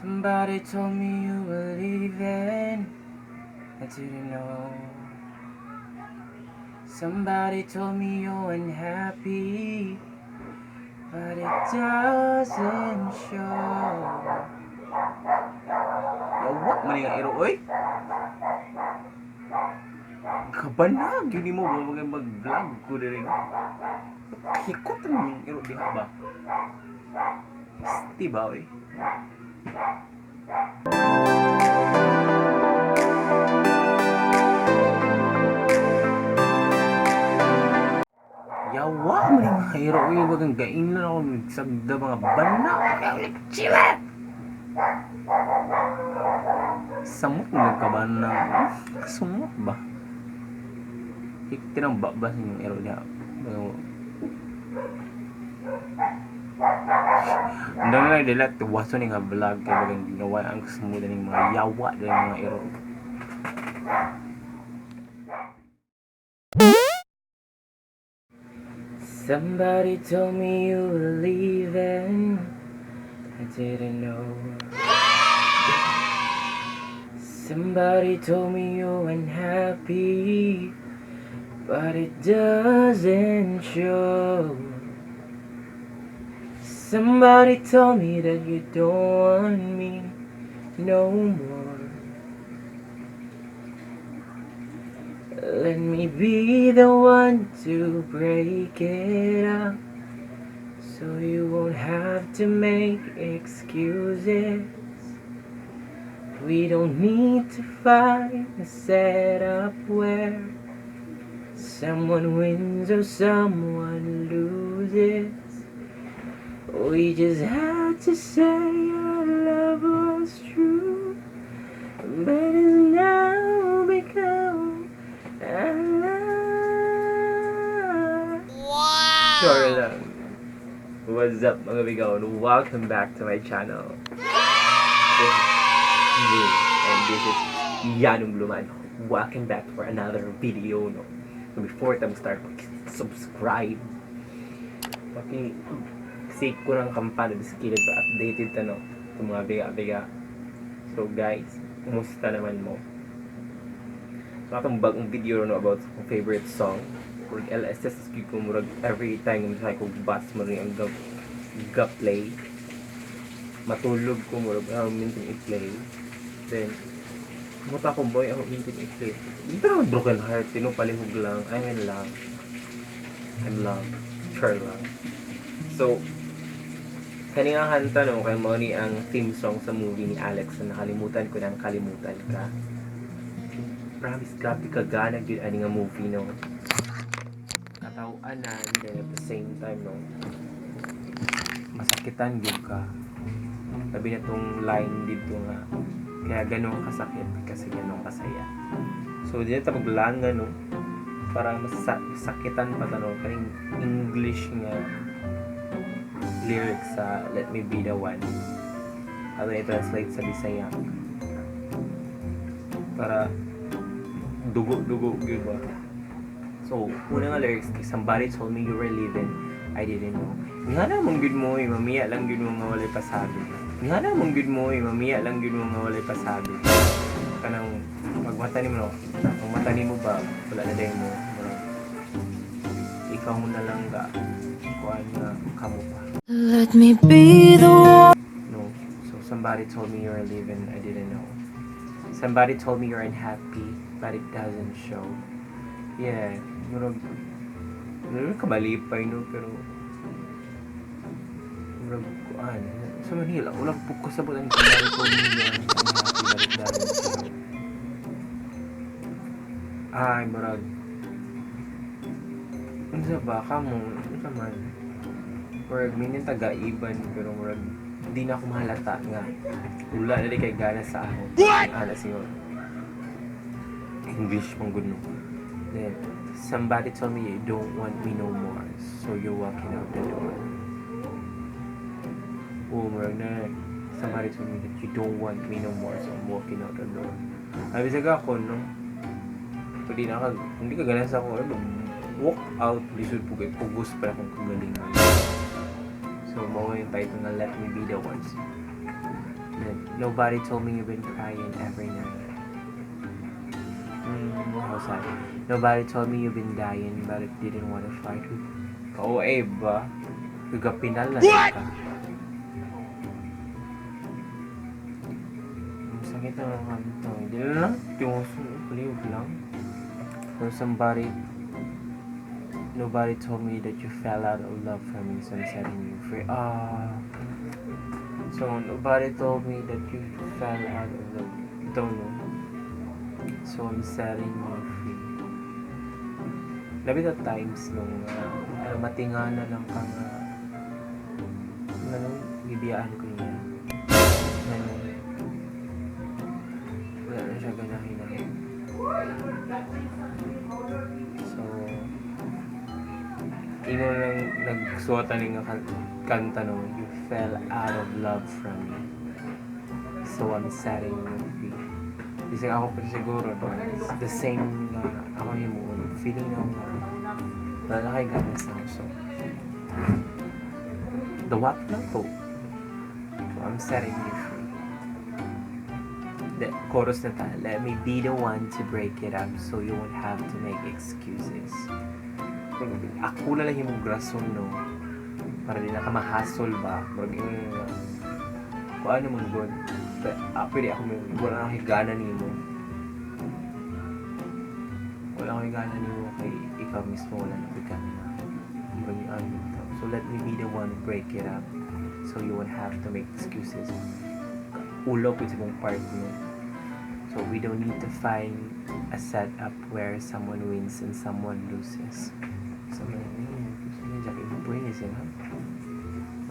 Somebody told me you were leaving. I didn't know. Somebody told me you're unhappy, but it doesn't show. Yawa man nga iro oy. Kabanag yun mo mag-vlog ko rin. Hikot ang iro diha ba? Diba oy? Yawa man yung mga hero oy. Bagang gain na ako nagsagda mga bana. Chiwe! Samot mo nagkabana. Sumot ba? Hikti ng babas yung hero niya. Hindi na lang nila waso nga vlog kaya bagang ginawa ang kasamuda ng mga yawa ng mga hero. Somebody told me you were leaving. I didn't know. Somebody told me you're unhappy, but it doesn't show. Somebody told me that you don't want me no more. Let me be the one to break it up, so you won't have to make excuses. We don't need to find a setup where someone wins or someone loses. We just had to say our love was true, but it's now become a lie. Wow! Sure lang. What's up mga Bigaon? Welcome back to my channel. This is me, and this is Yanong Luman. Welcome back for another video, no? So before time start, subscribe. Sake ko ng kampana sa kilid pa updated no itong mga biga-biga. So guys, kumusta naman mo? So atong bagong video no about sa favorite song or LSS ko murag every time sa ko bus mo rin ang play matulog ko murag minsan i-play then muta ko boy ako minsan i-play dito broken heart palihog lang I'm in love sure lang. So kanina kanta no, kay mo ni ang theme song sa movie ni Alex na nakalimutan ko nang kalimutan ka. Promise, grabe ka gana yun ani nga movie no. Katawanan, then at the same time no, masakitan yun ka. Sabi na tong line dito nga, kaya ganun kasakit kasi ganun kasaya. So di na maglangan no, parang masakitan pa no, kaning English nga lyrics sa Let Me Be The One. Ato i-translate sa Bisaya. Para dugo-dugo, yun ba? So, una nga lyrics, somebody told me you were leaving, I didn't know. Nga namang good mo, mamiya lang good mo nga walay pasabi. Nga namang good mo, mamiya lang good mo nga walay pasabi. Kanang magmata ni mo, ang mata ni mo ba, wala na din mo. Ikaw mo na lang ga, kuhaan nga kamo pa. Let me be the one. No. So somebody told me you're leaving, I didn't know. Somebody told me you're unhappy, but it doesn't show. Yeah, murag kabalipay no, pero murag kuan. Sa Manila, ulang po kasabot ang somebody told me you're unhappy, but it doesn't show. Ay, murag. Unsa ba ka mo? Unsa man? Murag minsan taga-iban pero murag hindi na ako mahalata nga wala na kay gana sa ako. Ana siguro English pang good no. Then somebody told me you don't want me no more, so you're walking out the door. Oh murag na somebody told me that you don't want me no more, so I'm walking out the door. Ay bisag ako no. Hindi ka gana sa ako. Walk out, lisod po kayo. Pugos pa akong kagalingan. So, mga yung title na Let Me Be The Ones. Nobody told me you've been crying every night. How sad. Nobody told me you've been dying, but it didn't want to fight with. Oo, ba? Gagapinal na rin ka. Ang sakit na ng kanto. Hindi na lang. Paliwag lang. For somebody, nobody told me that you fell out of love for me, so I'm setting you free. So nobody told me that you fell out of love. Don't know. So I'm setting you free. Labi na times nung matingana lang kang bibiyaan ko niya. Wala na siya ganahin na. So ingon lang nagsuwatan nga kanta no, you fell out of love from me. So I'm setting you free. Kasi ako pa siguro no, it's the same na ako yung feeling na wala kay gana sa so the what na to. So I'm setting you free. The chorus na ta, let me be the one to break it up so you won't have to make excuses. Ako na lang yung grason no para di na ka mahasol ba kung ano mong good pwede ako wala akong higana nimo kay ikaw mismo wala na higana ibang ano so let me be the one to break it up so you won't have to make excuses ulo po sa mong part mo so we don't need to find a setup where someone wins and someone loses.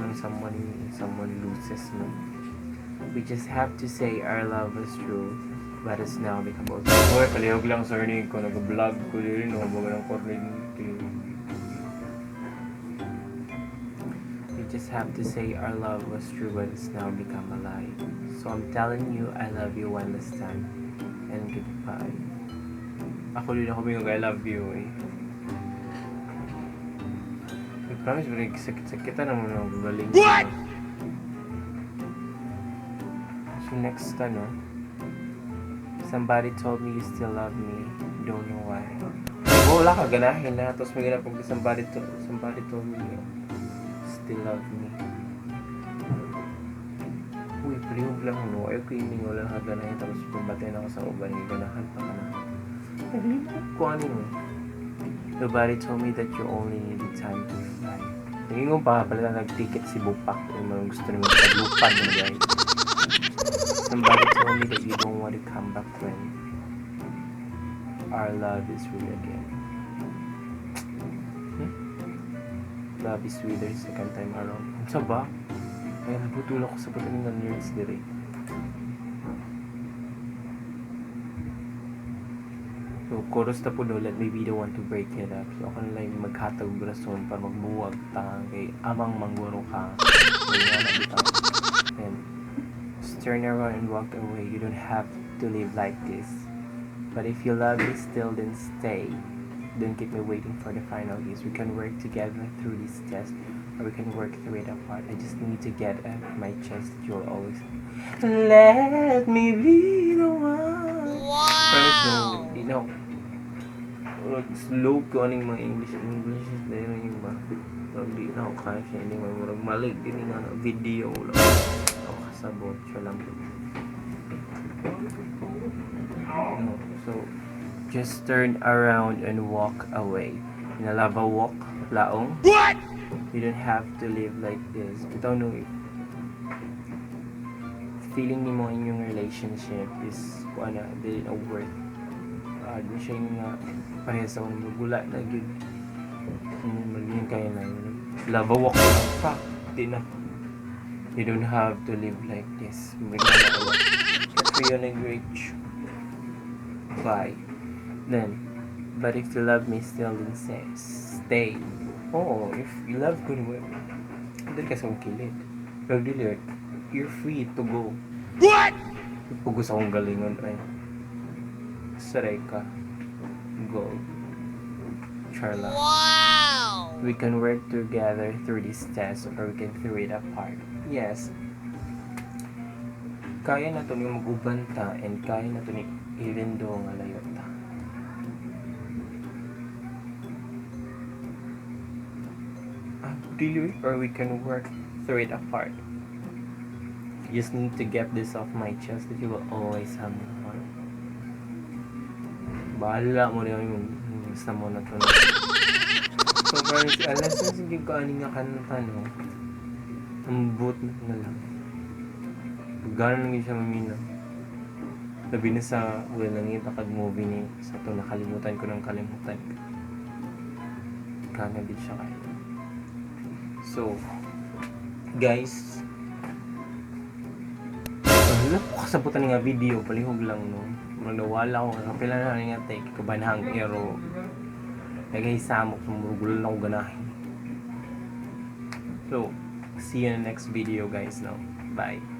When someone loses me, we just have to say our love is true, but it's now become both. Boy, kalihog lang sir ni ko nag-vlog ko din no bago ng corner. We just have to say our love was true, but it's now become a lie. So I'm telling you, I love you one last time, and goodbye. Ako din ako may I love you eh. Promise, break sakit-sakit na naman ang galing. What? So next somebody told me you still love me, don't know why. Wala ka ganahin na, tapos may ganap pag somebody told me you still love me. Uy, palihog lang no, ayaw ko yung wala ka ganahin, tapos pumbatay na ako sa uban, ganahan pa ka na. Naglimutan ko ano mo. Nobody told me that you only needed time to fly. Naging kong pa pala nag-ticket si Bupak. Yung gusto naman sa lupad na guys. Somebody told me that you don't want to come back when our love is real again. Love is sweeter second time around. Ano sa ba? Ay, nabutulak ko sa patanin ng nerds dire. So, chorus na po no, let me be the one to break it up. So, ako na lang yung maghatag rason para magbuwag tang kay amang mangguro ka. And just turn around and walk away. You don't have to live like this. But if you love me still, then stay. Don't keep me waiting for the final kiss. We can work together through this test, or we can work through it apart. I just need to get at my chest that you'll always let me be the one. Wow! No. Slow ko aning mga English is na yung ba hindi na ako kaya siya hindi marag malig din nga video lang ako kasabot siya lang no. So just turn around and walk away in a lava walk laong. What? You don't have to live like this. Bitaw no feeling ni mo in yung relationship is kung ano hindi na worth di siya yung parehas ako ng magula na yun magiging kaya na yun lava walk lang pa di na you don't have to live like this magiging free on a great bye then but if you love me still then stay if you love ko naman hindi ka sa kilid pero dili you're free to go what? Ipugos akong galingon ay saray ka. Go. Charla. Wow! We can work together through this test or we can throw it apart. Yes. kaya na to ni magubanta and kaya na to ni even though nga layo ta. Really, or we can work through it apart. You just need to get this off my chest that you will always have my heart. Bahala mo rin yung gusto mo na to. So parang si alas na sige ko aning nga kanta no. Ang boot na lang. Gano'n lang siya mamina. Labi na sa wala lang yung takag movie ni sa to nakalimutan ko ng kalimutan. Gano'n din siya kaya. So, guys, wala ko kasabutan nga video, palihog lang no. Nawala ko kakapila na nga take kabanhang ero. Nagay samok sumugulan ako ganahin. So, see you in the next video guys now. Bye.